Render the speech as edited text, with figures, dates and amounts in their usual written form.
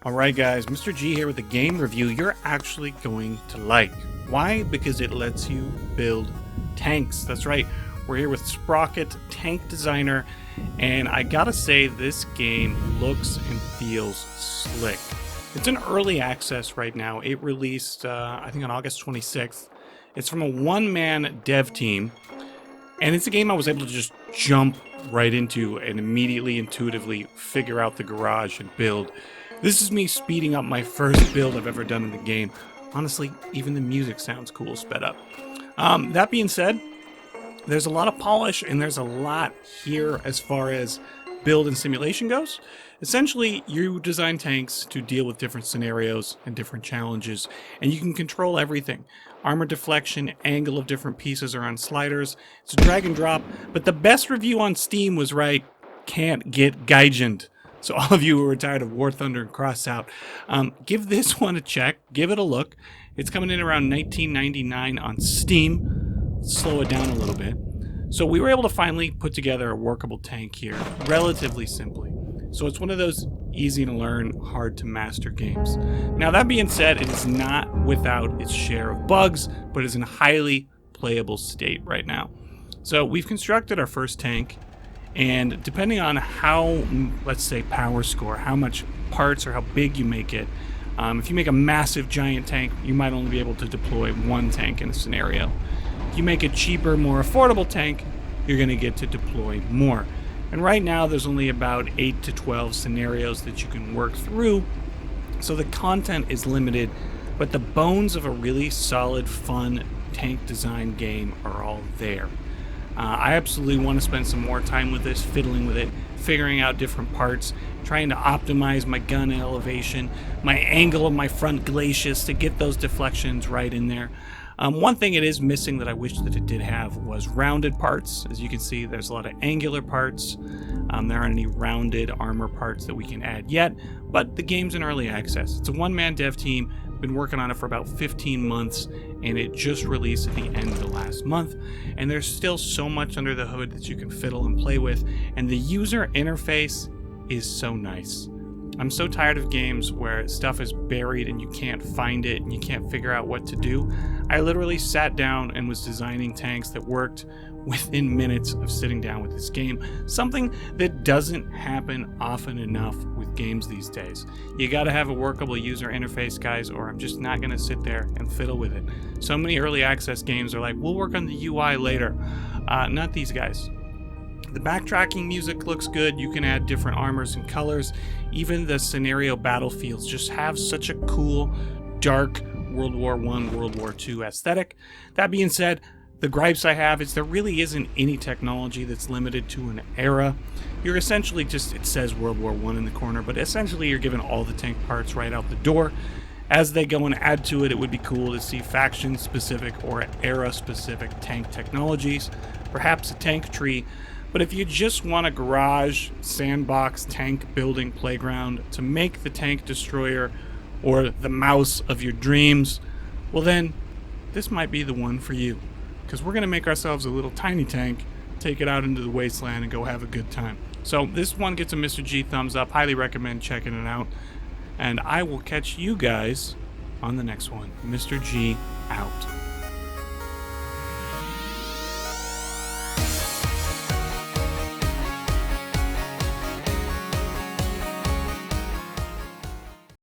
Alright guys, Mr. G here with a game review you're actually going to like. Why? Because it lets you build tanks. That's right, we're here with Sprocket Tank Designer, and I gotta say this game looks and feels slick. It's in early access right now. It released, I think on August 26th. It's from a one-man dev team, and it's a game I was able to just jump right into and immediately, intuitively figure out the garage and build. This is me speeding up my first build I've ever done in the game. Honestly, even the music sounds cool sped up. That being said, there's a lot of polish and there's a lot here as far as build and simulation goes. Essentially, you design tanks to deal with different scenarios and different challenges, and you can control everything. Armor deflection, angle of different pieces are on sliders. It's a drag and drop, but the best review on Steam was right, can't get Gaijined. So all of you who are tired of War Thunder and Cross Out, give this one a check, give it a look. It's coming in around $19.99 on Steam. Let's slow it down a little bit. So we were able to finally put together a workable tank here, relatively simply. So it's one of those easy to learn, hard to master games. Now that being said, it is not without its share of bugs, but is in a highly playable state right now. So we've constructed our first tank, and depending on how, let's say, power score, how much parts or how big you make it, if you make a massive giant tank, you might only be able to deploy one tank in a scenario. If you make a cheaper, more affordable tank, you're going to get to deploy more. And right now there's only about 8 to 12 scenarios that you can work through, so the content is limited, but the bones of a really solid, fun tank design game are all there. I absolutely want to spend some more time with this, fiddling with it, figuring out different parts, trying to optimize my gun elevation, my angle of my front glacis to get those deflections right in there. One thing it is missing that I wish that it did have was rounded parts. As you can see, there's a lot of angular parts. There aren't any rounded armor parts that we can add yet, but the game's in early access. It's a one-man dev team, been working on it for about 15 months, and it just released at the end of the last month. And there's still so much under the hood that you can fiddle and play with, and the user interface is so nice. I'm so tired of games where stuff is buried and you can't find it and you can't figure out what to do. I literally sat down and was designing tanks that worked within minutes of sitting down with this game. Something that doesn't happen often enough with games these days. You gotta have a workable user interface, guys, or I'm just not gonna sit there and fiddle with it. So many early access games are like, we'll work on the UI later. Not these guys. The backtracking music looks good. You can add different armors and colors. Even the scenario battlefields just have such a cool, dark World War I, World War II aesthetic. That being said, the gripes I have is there really isn't any technology that's limited to an era. You're essentially just, it says World War I in the corner, but essentially you're given all the tank parts right out the door. As they go and add to it, it would be cool to see faction-specific or era-specific tank technologies, perhaps a tank tree. But if you just want a garage, sandbox, tank building playground to make the tank destroyer or the mouse of your dreams, well then, this might be the one for you. Because we're going to make ourselves a little tiny tank, take it out into the wasteland and go have a good time. So this one gets a Mr. G thumbs up. Highly recommend checking it out. And I will catch you guys on the next one. Mr. G out.